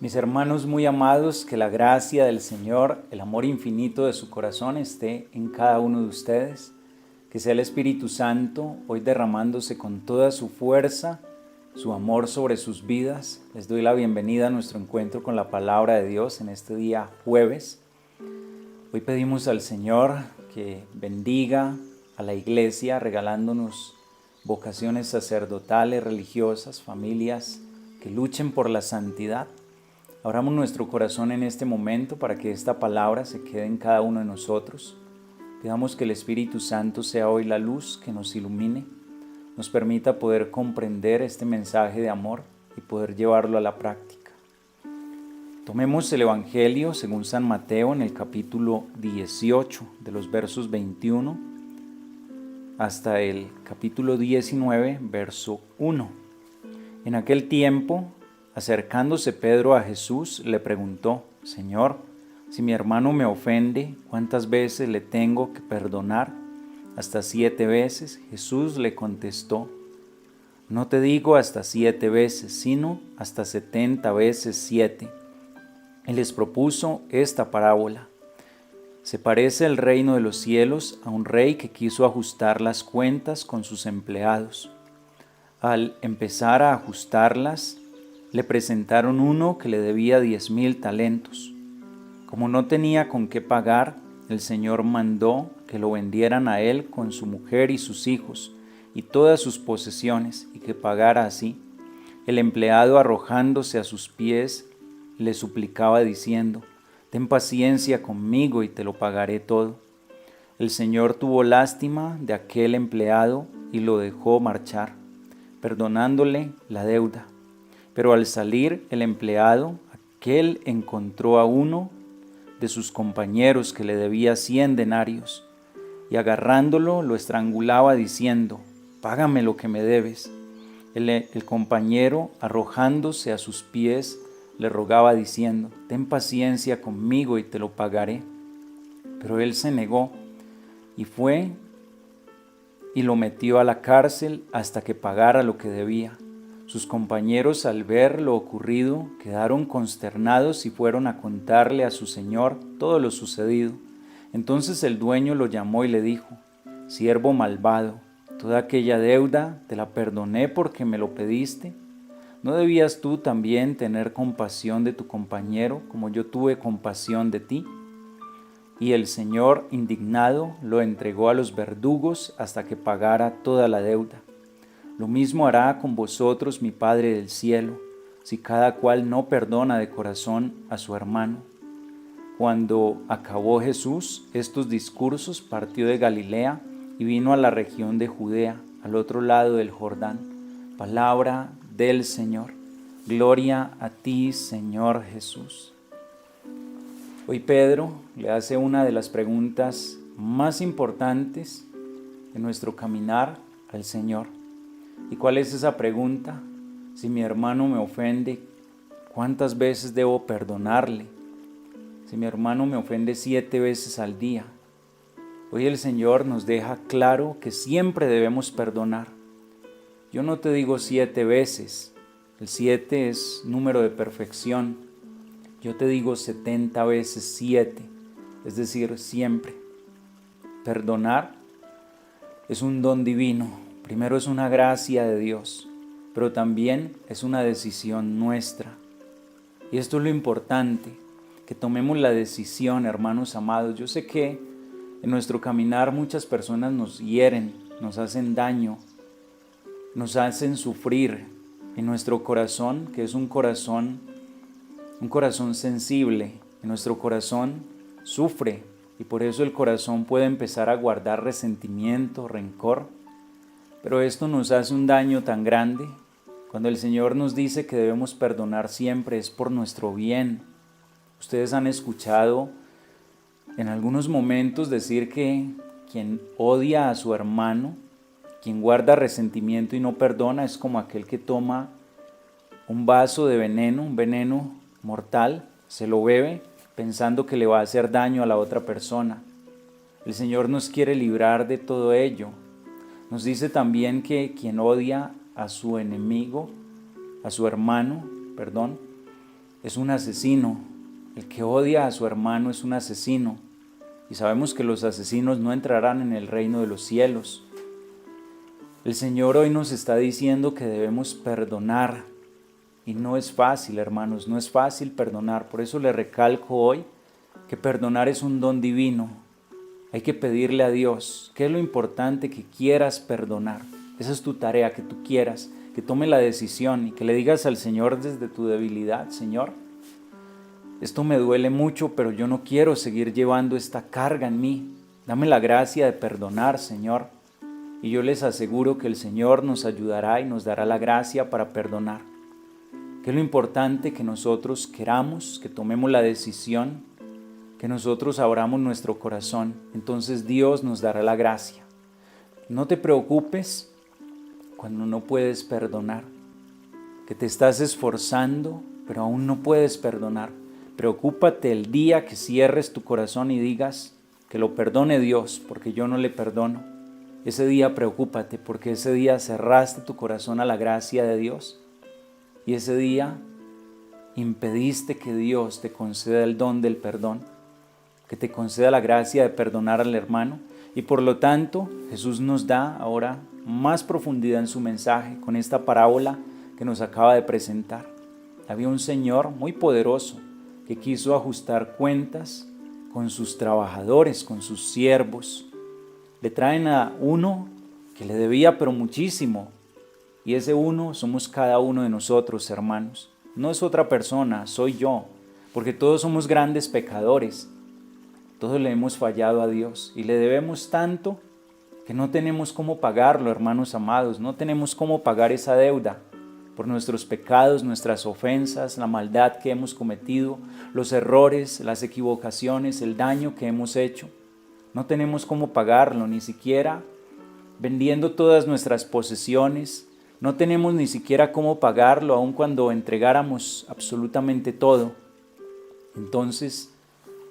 Mis hermanos muy amados, que la gracia del Señor, el amor infinito de su corazón esté en cada uno de ustedes, que sea el Espíritu Santo hoy derramándose con toda su fuerza, su amor sobre sus vidas. Les doy la bienvenida a nuestro encuentro con la palabra de Dios en este día jueves. Hoy pedimos al Señor que bendiga a la iglesia regalándonos vocaciones sacerdotales, religiosas, familias que luchen por la santidad. Abramos nuestro corazón en este momento para que esta palabra se quede en cada uno de nosotros. Pidamos que el Espíritu Santo sea hoy la luz que nos ilumine, nos permita poder comprender este mensaje de amor y poder llevarlo a la práctica. Tomemos el Evangelio según San Mateo en el capítulo 18, de los versos 21 hasta el capítulo 19, verso 1. En aquel tiempo, acercándose Pedro a Jesús, le preguntó: Señor, si mi hermano me ofende, ¿cuántas veces le tengo que perdonar? ¿Hasta 7 veces? Jesús le contestó: No te digo hasta 7 veces, sino hasta 70 veces 7. Él les propuso esta parábola. Se parece el reino de los cielos a un rey que quiso ajustar las cuentas con sus empleados. Al empezar a ajustarlas, le presentaron uno que le debía 10,000 talentos. Como no tenía con qué pagar, el Señor mandó que lo vendieran a él con su mujer y sus hijos y todas sus posesiones, y que pagara así. El empleado, arrojándose a sus pies, le suplicaba diciendo: Ten paciencia conmigo y te lo pagaré todo. El Señor tuvo lástima de aquel empleado y lo dejó marchar, perdonándole la deuda. Pero al salir el empleado, aquel encontró a uno de sus compañeros que le debía 100 denarios, y agarrándolo lo estrangulaba diciendo: Págame lo que me debes. El compañero, arrojándose a sus pies, le rogaba diciendo: Ten paciencia conmigo y te lo pagaré. Pero él se negó y fue y lo metió a la cárcel hasta que pagara lo que debía. Sus compañeros, al ver lo ocurrido, quedaron consternados y fueron a contarle a su señor todo lo sucedido. Entonces el dueño lo llamó y le dijo: Siervo malvado, toda aquella deuda te la perdoné porque me lo pediste. ¿No debías tú también tener compasión de tu compañero como yo tuve compasión de ti? Y el Señor, indignado, lo entregó a los verdugos hasta que pagara toda la deuda. Lo mismo hará con vosotros mi Padre del cielo, si cada cual no perdona de corazón a su hermano. Cuando acabó Jesús estos discursos, partió de Galilea y vino a la región de Judea, al otro lado del Jordán. Palabra del Señor. Gloria a ti, Señor Jesús. Hoy Pedro le hace una de las preguntas más importantes de nuestro caminar al Señor. ¿Y cuál es esa pregunta? Si mi hermano me ofende, ¿cuántas veces debo perdonarle? Si mi hermano me ofende 7 veces al día. Hoy el Señor nos deja claro que siempre debemos perdonar. Yo no te digo 7 veces, el 7 es número de perfección. Yo te digo 70 veces 7, es decir, siempre. Perdonar es un don divino. Primero es una gracia de Dios, pero también es una decisión nuestra. Y esto es lo importante, que tomemos la decisión, hermanos amados. Yo sé que en nuestro caminar muchas personas nos hieren, nos hacen daño, nos hacen sufrir en nuestro corazón, que es un corazón sensible. En nuestro corazón sufre y por eso el corazón puede empezar a guardar resentimiento, rencor. Pero esto nos hace un daño tan grande. Cuando el Señor nos dice que debemos perdonar siempre, es por nuestro bien. Ustedes han escuchado en algunos momentos decir que quien odia a su hermano, quien guarda resentimiento y no perdona, es como aquel que toma un vaso de veneno, un veneno mortal, se lo bebe pensando que le va a hacer daño a la otra persona. El Señor nos quiere librar de todo ello. Nos dice también que quien odia a su enemigo, a su hermano, es un asesino. El que odia a su hermano es un asesino. Y sabemos que los asesinos no entrarán en el reino de los cielos. El Señor hoy nos está diciendo que debemos perdonar. Y no es fácil, hermanos, no es fácil perdonar. Por eso le recalco hoy que perdonar es un don divino. Hay que pedirle a Dios qué es lo importante que quieras perdonar. Esa es tu tarea, que tú quieras, que tome la decisión y que le digas al Señor desde tu debilidad: Señor, esto me duele mucho, pero yo no quiero seguir llevando esta carga en mí. Dame la gracia de perdonar, Señor. Y yo les aseguro que el Señor nos ayudará y nos dará la gracia para perdonar. Que es lo importante que nosotros queramos, que tomemos la decisión, que nosotros abramos nuestro corazón. Entonces Dios nos dará la gracia. No te preocupes cuando no puedes perdonar, que te estás esforzando, pero aún no puedes perdonar. Preocúpate el día que cierres tu corazón y digas que lo perdone Dios, porque yo no le perdono. Ese día preocúpate, porque ese día cerraste tu corazón a la gracia de Dios. Y ese día impediste que Dios te conceda el don del perdón, que te conceda la gracia de perdonar al hermano. Y por lo tanto, Jesús nos da ahora más profundidad en su mensaje con esta parábola que nos acaba de presentar. Había un señor muy poderoso que quiso ajustar cuentas con sus trabajadores, con sus siervos. Le traen a uno que le debía pero muchísimo, y ese uno somos cada uno de nosotros, hermanos. No es otra persona, soy yo, porque todos somos grandes pecadores. Todos le hemos fallado a Dios y le debemos tanto que no tenemos cómo pagarlo, hermanos amados. No tenemos cómo pagar esa deuda por nuestros pecados, nuestras ofensas, la maldad que hemos cometido, los errores, las equivocaciones, el daño que hemos hecho. No tenemos cómo pagarlo, ni siquiera vendiendo todas nuestras posesiones. No tenemos ni siquiera cómo pagarlo, aun cuando entregáramos absolutamente todo. Entonces,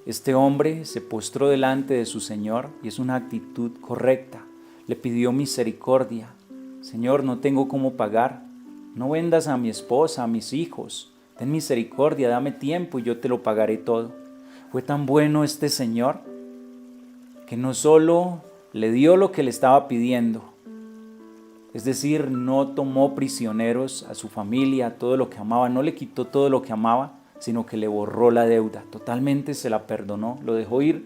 este hombre se postró delante de su Señor, y es una actitud correcta. Le pidió misericordia. Señor, no tengo cómo pagar. No vendas a mi esposa, a mis hijos. Ten misericordia, dame tiempo y yo te lo pagaré todo. Fue tan bueno este Señor que no solo le dio lo que le estaba pidiendo, es decir, no tomó prisioneros a su familia, todo lo que amaba, no le quitó todo lo que amaba, sino que le borró la deuda, totalmente se la perdonó, lo dejó ir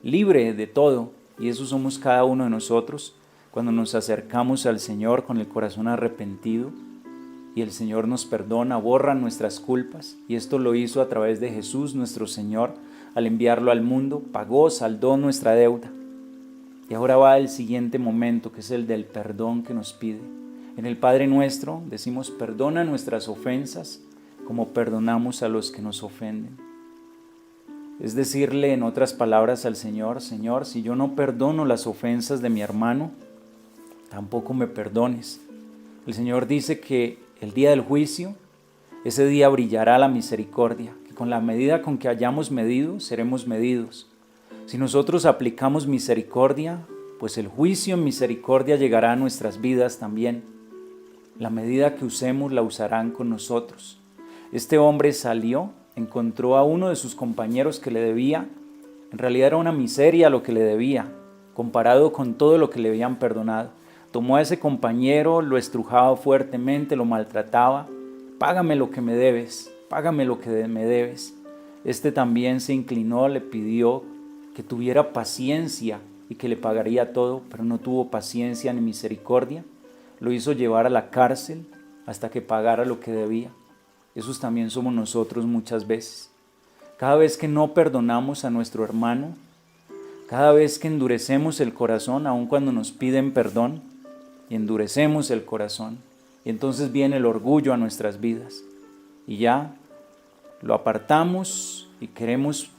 libre de todo. Y eso somos cada uno de nosotros cuando nos acercamos al Señor con el corazón arrepentido, y el Señor nos perdona, borra nuestras culpas, y esto lo hizo a través de Jesús nuestro Señor. Al enviarlo al mundo, pagó, saldó nuestra deuda. Y ahora va el siguiente momento, que es el del perdón que nos pide. En el Padre Nuestro decimos: perdona nuestras ofensas como perdonamos a los que nos ofenden. Es decirle en otras palabras al Señor: Señor, si yo no perdono las ofensas de mi hermano, tampoco me perdones. El Señor dice que el día del juicio, ese día brillará la misericordia, que con la medida con que hayamos medido, seremos medidos. Si nosotros aplicamos misericordia, pues el juicio en misericordia llegará a nuestras vidas también. La medida que usemos la usarán con nosotros. Este hombre salió, encontró a uno de sus compañeros que le debía. En realidad era una miseria lo que le debía, comparado con todo lo que le habían perdonado. Tomó a ese compañero, lo estrujaba fuertemente, lo maltrataba. Págame lo que me debes, págame lo que me debes. Este también se inclinó, le pidió que tuviera paciencia y que le pagaría todo, pero no tuvo paciencia ni misericordia. Lo hizo llevar a la cárcel hasta que pagara lo que debía. Esos también somos nosotros muchas veces. Cada vez que no perdonamos a nuestro hermano, cada vez que endurecemos el corazón, aun cuando nos piden perdón, y endurecemos el corazón, y entonces viene el orgullo a nuestras vidas, y ya lo apartamos y queremos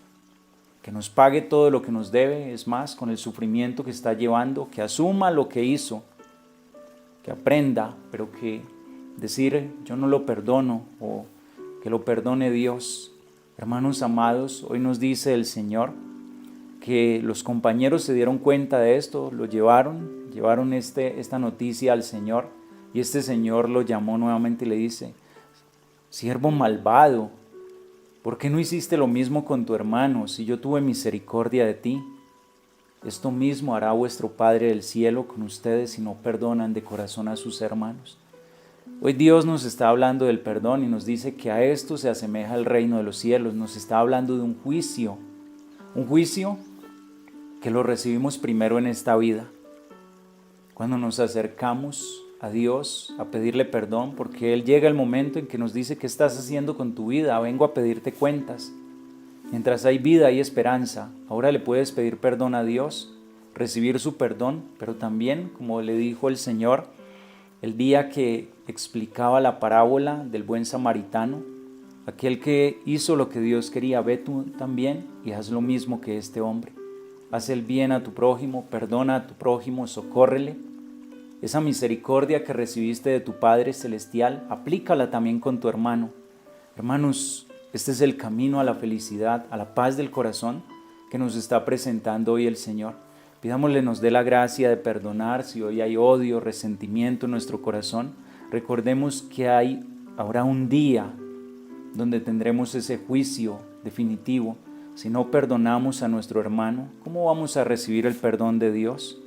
que nos pague todo lo que nos debe. Es más, con el sufrimiento que está llevando, que asuma lo que hizo, que aprenda, pero que decir yo no lo perdono, o que lo perdone Dios. Hermanos amados, hoy nos dice el Señor que los compañeros se dieron cuenta de esto, lo llevaron esta noticia al Señor, y este Señor lo llamó nuevamente y le dice: siervo malvado, ¿Por qué no hiciste lo mismo con tu hermano si yo tuve misericordia de ti? Esto mismo hará vuestro Padre del cielo con ustedes si no perdonan de corazón a sus hermanos. Hoy Dios nos está hablando del perdón y nos dice que a esto se asemeja el reino de los cielos. Nos está hablando de un juicio que lo recibimos primero en esta vida. Cuando nos acercamos a Dios a pedirle perdón, porque Él llega el momento en que nos dice: ¿qué estás haciendo con tu vida? Vengo a pedirte cuentas. Mientras hay vida hay esperanza. Ahora le puedes pedir perdón a Dios, recibir su perdón, pero también, como le dijo el Señor el día que explicaba la parábola del buen samaritano, aquel que hizo lo que Dios quería, ve tú también y haz lo mismo que este hombre. Haz el bien a tu prójimo, perdona a tu prójimo, socórrele. Esa misericordia que recibiste de tu Padre Celestial, aplícala también con tu hermano. Hermanos, este es el camino a la felicidad, a la paz del corazón que nos está presentando hoy el Señor. Pidámosle nos dé la gracia de perdonar si hoy hay odio, resentimiento en nuestro corazón. Recordemos que hay ahora un día donde tendremos ese juicio definitivo. Si no perdonamos a nuestro hermano, ¿cómo vamos a recibir el perdón de Dios?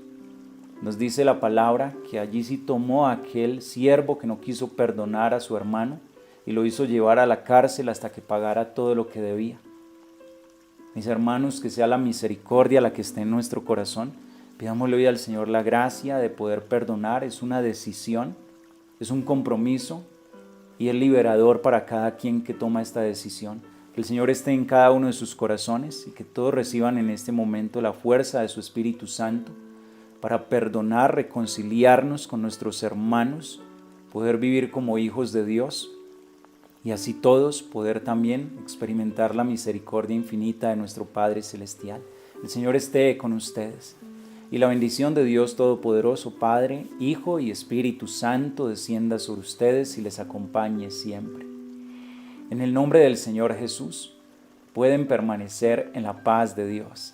Nos dice la palabra que allí sí tomó a aquel siervo que no quiso perdonar a su hermano y lo hizo llevar a la cárcel hasta que pagara todo lo que debía. Mis hermanos, que sea la misericordia la que esté en nuestro corazón. Pidámosle hoy al Señor la gracia de poder perdonar. Es una decisión, es un compromiso y es liberador para cada quien que toma esta decisión. Que el Señor esté en cada uno de sus corazones y que todos reciban en este momento la fuerza de su Espíritu Santo para perdonar, reconciliarnos con nuestros hermanos, poder vivir como hijos de Dios y así todos poder también experimentar la misericordia infinita de nuestro Padre Celestial. El Señor esté con ustedes y la bendición de Dios Todopoderoso, Padre, Hijo y Espíritu Santo descienda sobre ustedes y les acompañe siempre. En el nombre del Señor Jesús, pueden permanecer en la paz de Dios.